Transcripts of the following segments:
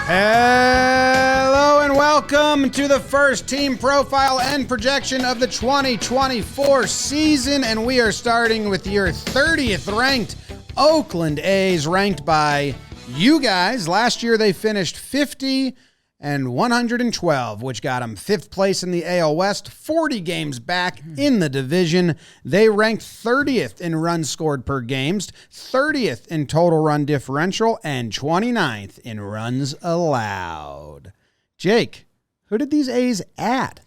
Hello and welcome to the first team profile and projection of the 2024 season, and we are starting with your 30th ranked Oakland A's, ranked by you guys. Last year they finished 50 and 112, which got them 5th place in the AL West, 40 games back in the division. They ranked 30th in runs scored per games, 30th in total run differential, and 29th in runs allowed. Jake, who did these A's add?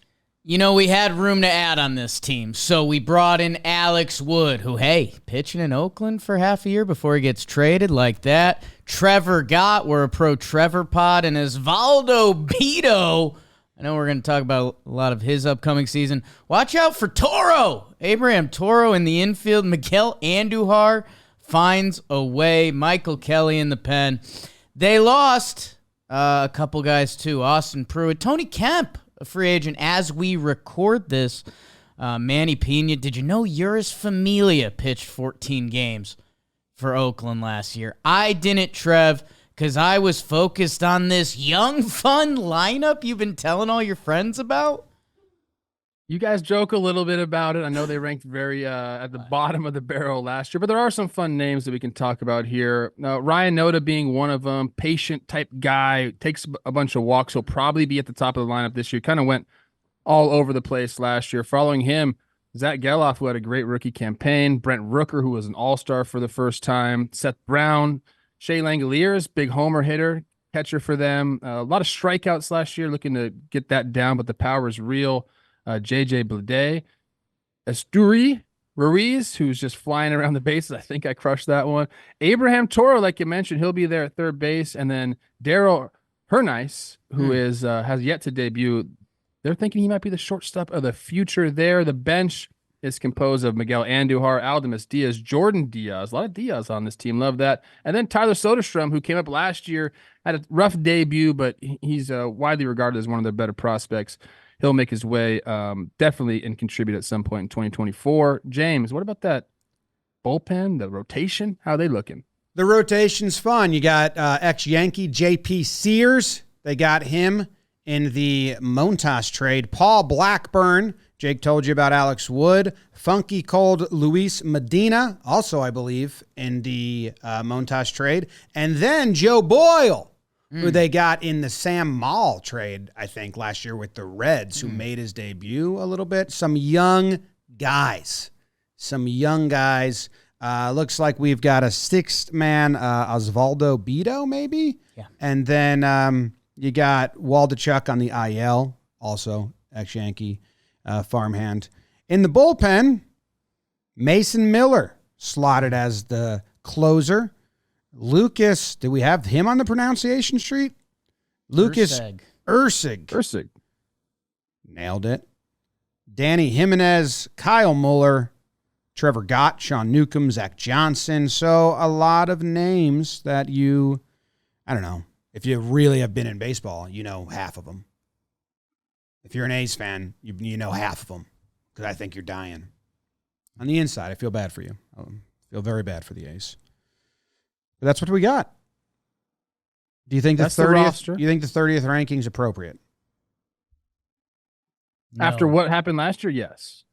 You know, we had room to add on this team, so we brought in Alex Wood, who, hey, pitching in Oakland for half a year before he gets traded like that. Trevor Gott, we're a pro-Trevor pod, and Osvaldo Bido. I know we're going to talk about a lot of his upcoming season. Watch out for Toro. Abraham Toro in the infield. Miguel Andujar finds a way. Michael Kelly in the pen. They lost a couple guys, too. Austin Pruitt. Tony Kemp, a free agent as we record this. Manny Pena. Did you know Uris Familia pitched 14 games for Oakland last year? I didn't, Trev, because I was focused on this young, fun lineup you've been telling all your friends about. You guys joke a little bit about it. I know they ranked very at the bottom of the barrel last year, but there are some fun names that we can talk about here. Ryan Noda being one of them, patient type guy, takes a bunch of walks. He'll probably be at the top of the lineup this year. Kind of went all over the place last year. Following him, Zach Geloff, who had a great rookie campaign. Brent Rooker, who was an all-star for the first time. Seth Brown, Shea Langoliers, big homer hitter, catcher for them. A lot of strikeouts last year, looking to get that down, but the power is real. JJ Bleday, Esturi Ruiz, who's just flying around the bases. I think I crushed that one. Abraham Toro, like you mentioned, he'll be there at third base. And then Daryl Hernice, who has yet to debut. They're thinking he might be the shortstop of the future there. The bench is composed of Miguel Andujar, Aldamus Diaz, Jordan Diaz. A lot of Diaz on this team. Love that. And then Tyler Soderstrom, who came up last year, had a rough debut, but he's widely regarded as one of their better prospects. He'll make his way definitely and contribute at some point in 2024. James, what about that bullpen, the rotation? How are they looking? The rotation's fun. You got ex-Yankee J.P. Sears. They got him in the Montas trade. Paul Blackburn. Jake told you about Alex Wood. Funky Cold Luis Medina, also, I believe, in the Montas trade. And then Joe Boyle, who they got in the Sam Moll trade, I think, last year with the Reds, who made his debut a little bit. Some young guys. Looks like we've got a sixth man, Osvaldo Bido, maybe? Yeah. And then you got Waldachuk on the IL, also ex-Yankee farmhand. In the bullpen, Mason Miller slotted as the closer. Lucas, did we have him on the pronunciation street? Lucas Ursig. Nailed it. Danny Jimenez, Kyle Muller, Trevor Gott, Sean Newcomb, Zach Johnson. So a lot of names that I don't know, if you really have been in baseball, you know half of them. If you're an A's fan, you know half of them, because I think you're dying. On the inside, I feel bad for you. I feel very bad for the A's. But that's what we got. Do you think the 30th? You think the 30th ranking is appropriate? No. After what happened last year, yes.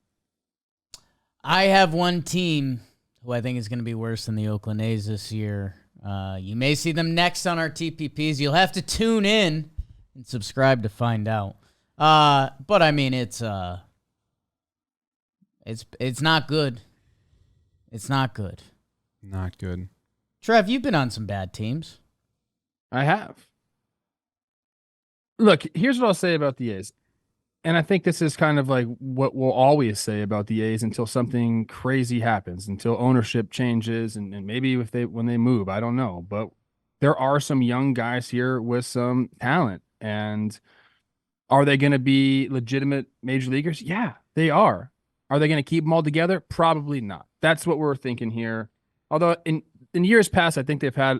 I have one team who I think is going to be worse than the Oakland A's this year. You may see them next on our TPPs. You'll have to tune in and subscribe to find out. But I mean, it's not good. It's not good. Not good. Trev, you've been on some bad teams. I have. Look, here's what I'll say about the A's. And I think this is kind of like what we'll always say about the A's until something crazy happens, until ownership changes, and maybe when they move, I don't know. But there are some young guys here with some talent. And are they going to be legitimate major leaguers? Yeah, they are. Are they going to keep them all together? Probably not. That's what we're thinking here. Although in years past, I think they've had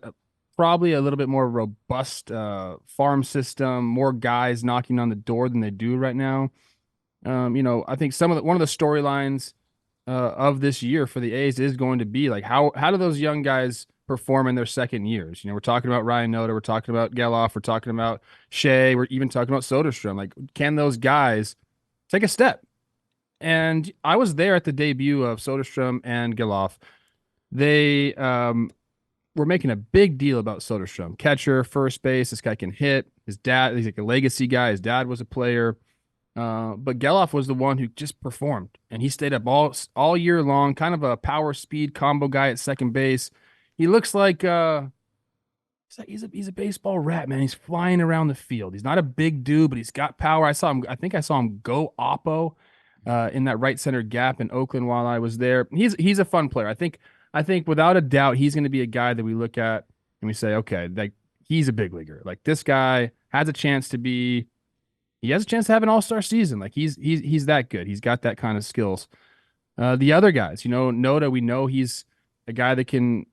probably a little bit more robust farm system, more guys knocking on the door than they do right now. I think one of the storylines of this year for the A's is going to be like how do those young guys perform in their second years. We're talking about Ryan Noda, we're talking about Geloff, we're talking about Shea, we're even talking about Soderstrom. Like, can those guys take a step? And I was there at the debut of Soderstrom and Geloff. They were making a big deal about Soderstrom. Catcher, first base, this guy can hit. His dad, he's like a legacy guy. His dad was a player. But Geloff was the one who just performed, and he stayed up all year long, kind of a power speed combo guy at second base. He looks like he's a baseball rat, man. He's flying around the field. He's not a big dude, but he's got power. I think I saw him go oppo in that right center gap in Oakland while I was there. He's a fun player. I think without a doubt he's going to be a guy that we look at and we say, okay, like, he's a big leaguer. Like, this guy has a chance to be. He has a chance to have an all-star season. Like, he's that good. He's got that kind of skills. The other guys, Noda, we know he's a guy that can,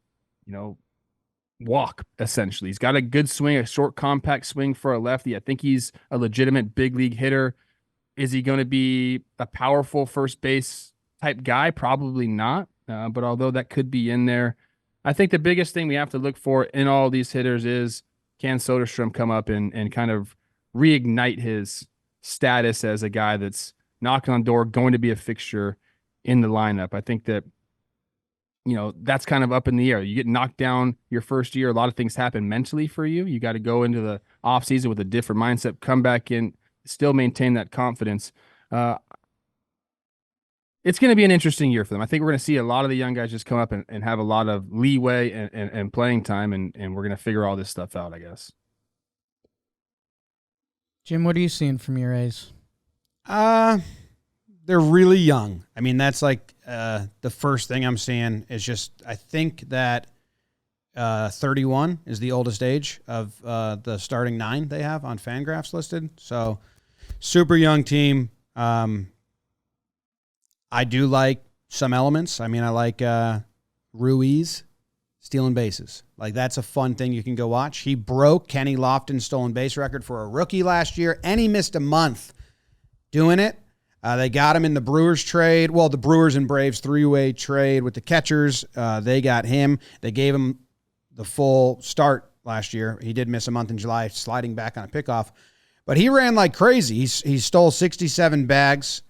walk, essentially. He's got a good swing, a short, compact swing for a lefty. I think he's a legitimate big league hitter. Is he going to be a powerful first base type guy? Probably not. But although that could be in there, I think the biggest thing we have to look for in all these hitters is, can Soderstrom come up and kind of reignite his status as a guy that's knocking on the door, going to be a fixture in the lineup. I think that, that's kind of up in the air. You get knocked down your first year, a lot of things happen mentally for you. You got to go into the offseason with a different mindset, come back in, still maintain that confidence. It's going to be an interesting year for them. I think we're going to see a lot of the young guys just come up and have a lot of leeway and playing time, and we're going to figure all this stuff out, I guess. Jim, what are you seeing from your A's? They're really young. I mean, that's like the first thing I'm seeing is just, I think that 31 is the oldest age of the starting 9 they have on Fangraphs listed. So super young team. I do like some elements. I mean, I like Ruiz stealing bases. Like, that's a fun thing you can go watch. He broke Kenny Lofton's stolen base record for a rookie last year, and he missed a month doing it. They got him in the Brewers trade. Well, the Brewers and Braves 3-way trade with the catchers. They got him. They gave him the full start last year. He did miss a month in July, sliding back on a pickoff. But he ran like crazy. He stole 67 bags,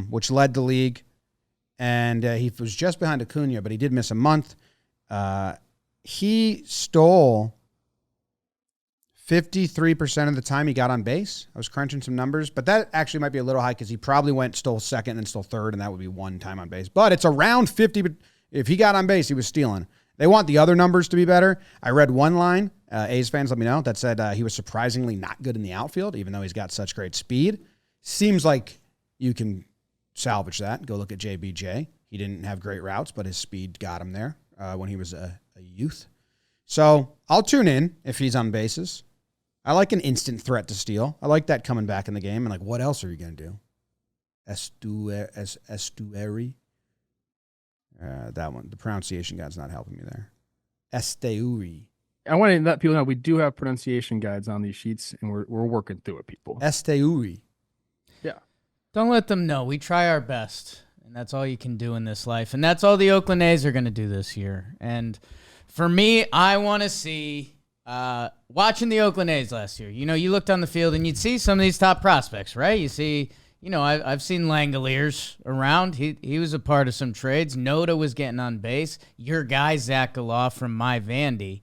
which led the league. And he was just behind Acuna, but he did miss a month. He stole 53% of the time he got on base. I was crunching some numbers, but that actually might be a little high because he probably stole second and stole third, and that would be one time on base. But it's around 50. But if he got on base, he was stealing. They want the other numbers to be better. I read one line, A's fans let me know, that said he was surprisingly not good in the outfield, even though he's got such great speed. Seems like you can salvage that. Go look at JBJ. He didn't have great routes, but his speed got him there when he was a youth. So I'll tune in if he's on bases. I like an instant threat to steal. I like that coming back in the game. And like, what else are you going to do? Estuary. That one. The pronunciation guide's not helping me there. Estuary. I want to let people know we do have pronunciation guides on these sheets, and we're working through it, people. Estuary. Yeah. Don't let them know. We try our best, and that's all you can do in this life. And that's all the Oakland A's are going to do this year. And for me, I want to see, watching the Oakland A's last year, you looked on the field and you'd see some of these top prospects, right? You see, I've seen Langoliers around. He was a part of some trades. Noda was getting on base. Your guy, Zach Geloff from My Vandy.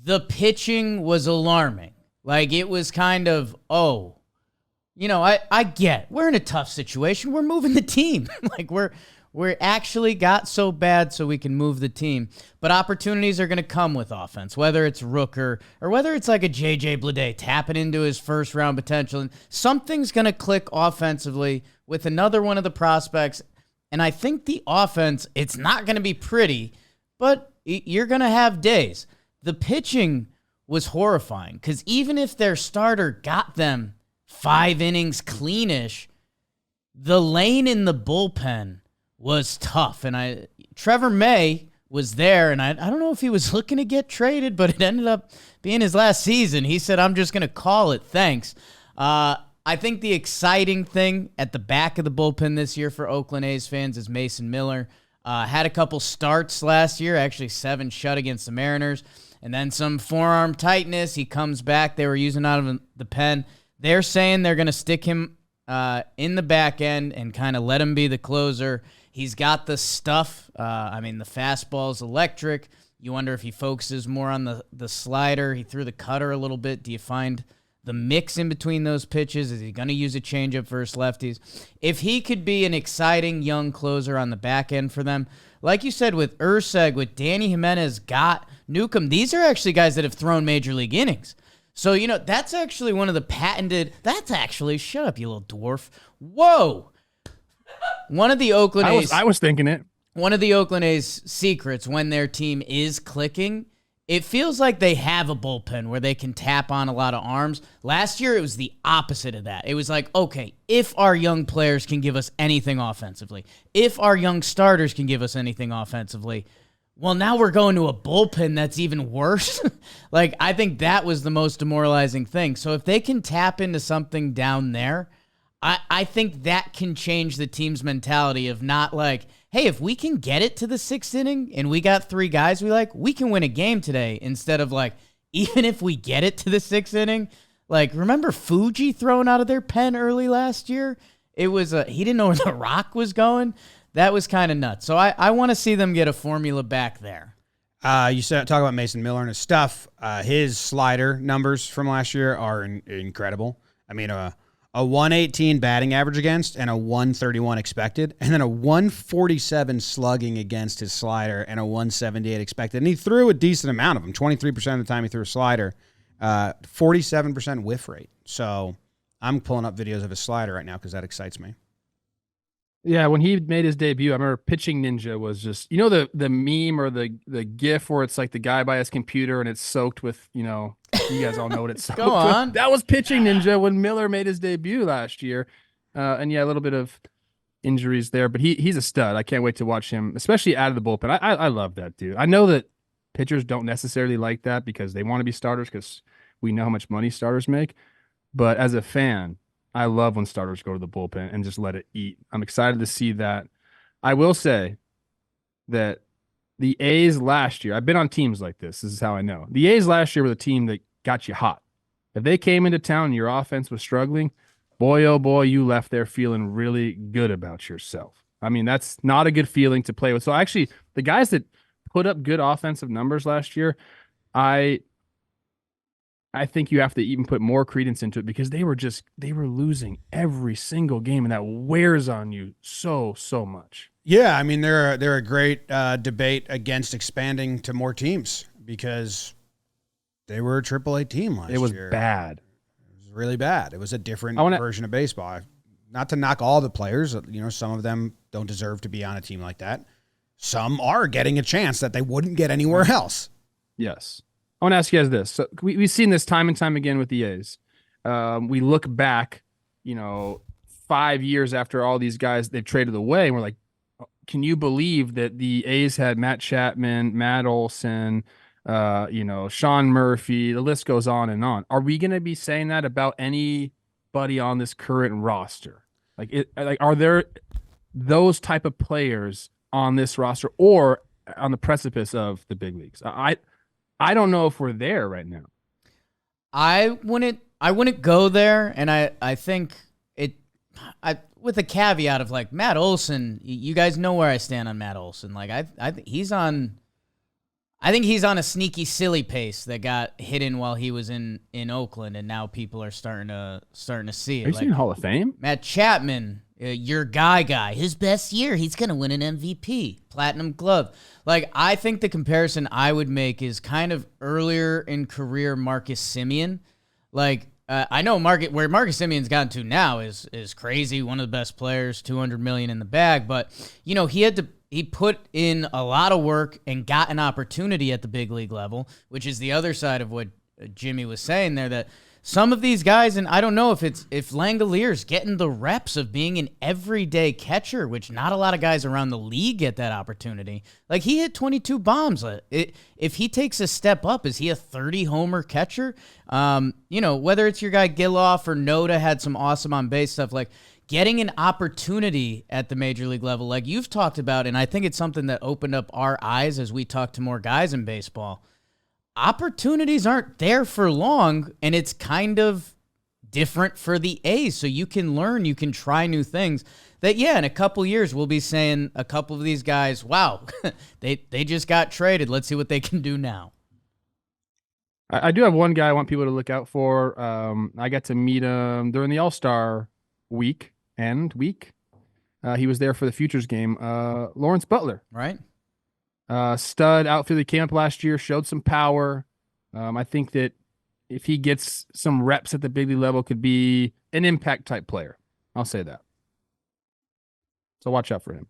The pitching was alarming. Like, it was kind of, I get, we're in a tough situation. We're moving the team. Like, we're actually got so bad so we can move the team. But opportunities are going to come with offense, whether it's Rooker or whether it's like a J.J. Bleday tapping into his first-round potential. And something's going to click offensively with another one of the prospects. And I think the offense, it's not going to be pretty, but you're going to have days. The pitching was horrifying because even if their starter got them 5 innings cleanish, the lane in the bullpen was tough. And Trevor May was there, and I don't know if he was looking to get traded, but it ended up being his last season. He said, I'm just going to call it. Thanks. I think the exciting thing at the back of the bullpen this year for Oakland A's fans is Mason Miller. Had a couple starts last year, actually 7 shut against the Mariners, and then some forearm tightness. He comes back. They were using out of the pen. They're saying they're going to stick him in the back end and kind of let him be the closer. He's got the stuff. The fastball's electric. You wonder if he focuses more on the slider. He threw the cutter a little bit. Do you find the mix in between those pitches? Is he going to use a changeup versus lefties? If he could be an exciting young closer on the back end for them, like you said, with Urseg, with Danny Jimenez, Gott, Newcomb, these are actually guys that have thrown major league innings. So, that's actually one of the patented, shut up, you little dwarf. Whoa. One of the Oakland A's. I was thinking it. One of the Oakland A's secrets when their team is clicking, it feels like they have a bullpen where they can tap on a lot of arms. Last year, it was the opposite of that. It was like, okay, if our young players can give us anything offensively, if our young starters can give us anything offensively, well, now we're going to a bullpen that's even worse. I think that was the most demoralizing thing. So if they can tap into something down there, I think that can change the team's mentality of not like, hey, if we can get it to the 6th inning and we got 3 guys we can win a game today, instead of even if we get it to the 6th inning, remember Fuji throwing out of their pen early last year? It was he didn't know where the rock was going. That was kind of nuts. So I want to see them get a formula back there. You said talk about Mason Miller and his stuff. His slider numbers from last year are incredible. A 118 batting average against and a 131 expected, and then a 147 slugging against his slider and a 178 expected. And he threw a decent amount of them. 23% of the time he threw a slider, 47% whiff rate. So I'm pulling up videos of his slider right now because that excites me. Yeah, when he made his debut, I remember Pitching Ninja was just, the meme or the GIF where it's like the guy by his computer and it's soaked with, you guys all know what it's soaked Go on. with. That was Pitching Ninja when Miller made his debut last year. A little bit of injuries there, but he's a stud. I can't wait to watch him, especially out of the bullpen. I love that dude. I know that pitchers don't necessarily like that because they want to be starters because we know how much money starters make. But as a fan, I love when starters go to the bullpen and just let it eat. I'm excited to see that. I will say that the A's last year, I've been on teams like this. This is how I know. The A's last year were the team that got you hot. If they came into town and your offense was struggling, boy, oh boy, you left there feeling really good about yourself. That's not a good feeling to play with. So actually, the guys that put up good offensive numbers last year, I think you have to even put more credence into it because they were losing every single game, and that wears on you so much. Yeah, they're a great debate against expanding to more teams because they were a AAA team last year. It was bad. It was really bad. It was a different version of baseball. Not to knock all the players, some of them don't deserve to be on a team like that. Some are getting a chance that they wouldn't get anywhere else. Yes. I want to ask you guys this. So we've seen this time and time again with the A's. We look back, 5 years after all these guys they've traded away, and we're like, can you believe that the A's had Matt Chapman, Matt Olson, Sean Murphy, the list goes on and on. Are we going to be saying that about anybody on this current roster? Are there those type of players on this roster or on the precipice of the big leagues? I don't know if we're there right now. I wouldn't go there, and I think with a caveat of Matt Olson. You guys know where I stand on Matt Olson. I think he's on a sneaky silly pace that got hidden while he was in Oakland, and now people are starting to see it. Are you seeing Hall of Fame? Matt Chapman, your guy, his best year, he's gonna win an MVP, Platinum Glove. I think the comparison I would make is kind of earlier in career Marcus Semien. I know where Marcus Semien's gotten to now is crazy. One of the best players, $200 million in the bag. But he put in a lot of work and got an opportunity at the big league level, which is the other side of what Jimmy was saying there. That some of these guys, and I don't know if Langalier's getting the reps of being an everyday catcher, which not a lot of guys around the league get that opportunity. He hit 22 bombs. If he takes a step up, is he a 30-homer catcher? Whether it's your guy Giloff or Noda had some awesome on-base stuff, getting an opportunity at the major league level, like you've talked about, and I think it's something that opened up our eyes as we talk to more guys in baseball. Opportunities aren't there for long, and it's kind of different for the A's. So you can learn, you can try new things that, yeah, in a couple years, we'll be saying a couple of these guys, wow, they just got traded. Let's see what they can do now. I do have one guy I want people to look out for. I got to meet him during the All-Star week. He was there for the Futures game. Lawrence Butler. Right. Stud outfielder, came up last year, showed some power. I think that if he gets some reps at the big league level, could be an impact type player. I'll say that. So watch out for him.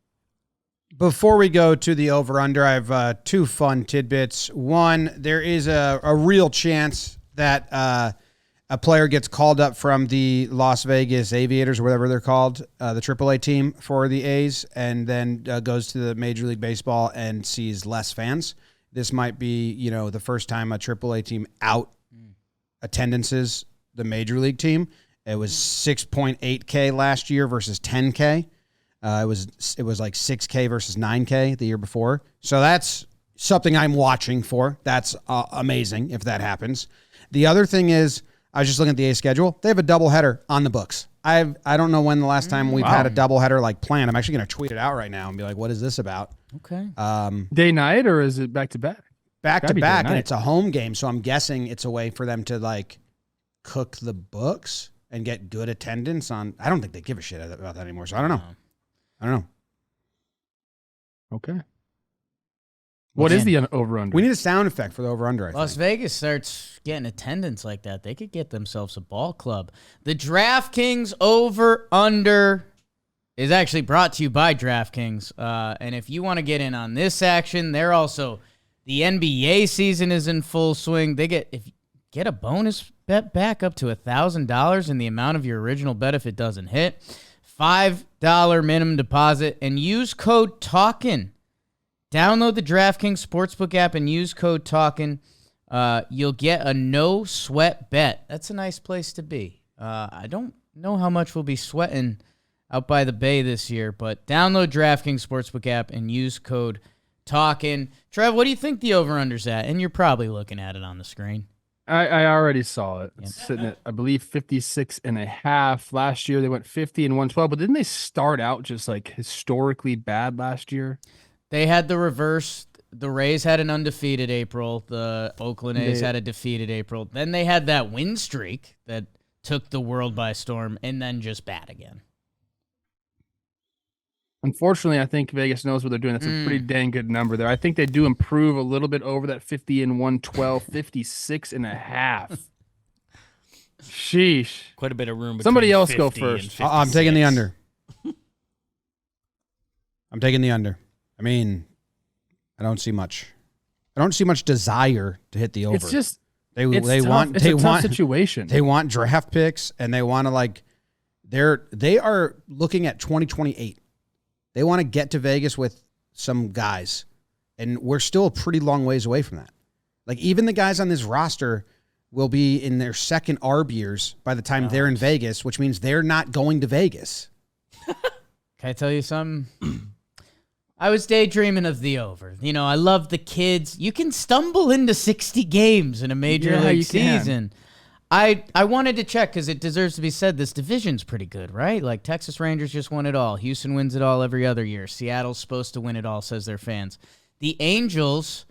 Before we go to the over-under, I have two fun tidbits. One, there is a real chance that a player gets called up from the Las Vegas Aviators, or whatever they're called, the AAA team for the A's, and then goes to the Major League Baseball and sees less fans. This might be, the first time a AAA team out attendances the Major League team. It was 6.8K last year versus 10K. It was like 6K versus 9K the year before. So that's something I'm watching for. That's amazing if that happens. The other thing is, I was just looking at the A schedule. They have a doubleheader on the books. I don't know when the last time we've had a doubleheader like planned. I'm actually going to tweet it out right now and be like, what is this about? Okay. Day night, or is it back to back? Back to back, and it's a home game, so I'm guessing it's a way for them to like cook the books and get good attendance on. I don't think they give a shit about that anymore, so I don't know. Okay. What is the over-under? We need a sound effect for the over-under, I Las think. Vegas starts getting attendance like that. They could get themselves a ball club. The DraftKings over-under is actually brought to you by DraftKings. And if you want to get in on this action, they're also, the NBA season is in full swing. They get a bonus bet back up to $1,000 in the amount of your original bet if it doesn't hit. $5 minimum deposit, and use code Talkin. Download the DraftKings Sportsbook app and use code Talkin. You'll get a no sweat bet. That's a nice place to be. I don't know how much we'll be sweating out by the bay this year, but download DraftKings Sportsbook app and use code Talkin. Trev, what do you think the over-under's at? And you're probably looking at it on the screen. I already saw it. It's sitting at, I believe, 56.5. Last year they went 50 and 112, but didn't they start out just like historically bad last year? They had the reverse. The Rays had an undefeated April. The Oakland A's had a defeated April. Then they had that win streak that took the world by storm, and then just bad again. Unfortunately, I think Vegas knows what they're doing. That's a pretty dang good number there. I think they do improve a little bit over that 50 and 112, 56.5. Sheesh. Quite a bit of room. Somebody else go first. I'm taking the under. I'm taking the under. I mean, I don't see much. I don't see much desire to hit the over. It's just they tough. want It's they a tough want situation. They want draft picks, and they want to they are looking at 2028. They want to get to Vegas with some guys, and we're still a pretty long ways away from that. Like, even the guys on this roster will be in their second ARB years by the time they're in Vegas, which means they're not going to Vegas. Can I tell you something? I was daydreaming of the over. I love the kids. You can stumble into 60 games in a major league season. I wanted to check because it deserves to be said. This division's pretty good, right? Like, Texas Rangers just won it all. Houston wins it all every other year. Seattle's supposed to win it all, says their fans. The Angels,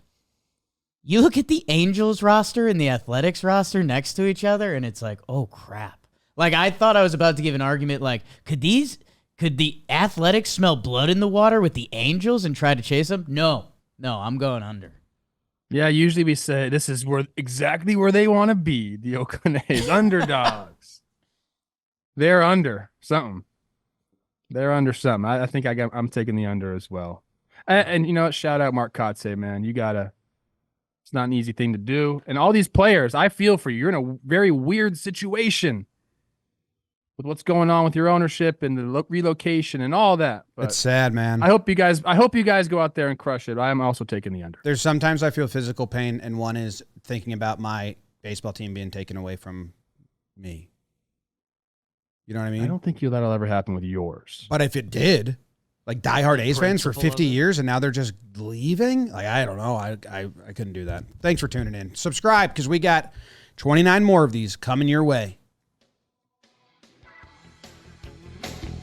you look at the Angels roster and the Athletics roster next to each other, and it's like, oh, crap. Like, I thought I was about to give an argument like, could the Athletics smell blood in the water with the Angels and try to chase them? No, I'm going under. Yeah, usually we say this is exactly where they want to be. The Oakland A's underdogs. They're under something. I think I'm taking the under as well. And you know what? Shout out Mark Kotze, man. It's not an easy thing to do. And all these players, I feel for you. You're in a very weird situation with what's going on with your ownership and the relocation and all that. But It's sad, man. I hope you guys go out there and crush it. I am also taking the under. There's sometimes I feel physical pain, and one is thinking about my baseball team being taken away from me. You know what I mean? I don't think that'll ever happen with yours. But if it did, like diehard A's fans for principle 50 of it. years and now they're just leaving, like, I don't know. I couldn't do that. Thanks for tuning in. Subscribe because we got 29 more of these coming your way.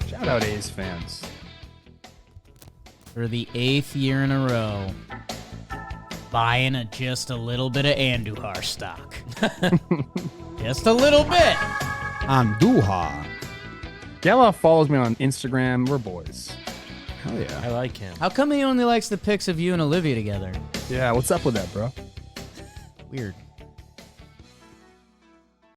Shout out A's fans. For the 8th year in a row, buying just a little bit of Andujar stock. Just a little bit. Andujar. Gala follows me on Instagram. We're boys. Hell yeah. I like him. How come he only likes the pics of you and Olivia together? Yeah, what's up with that, bro? Weird.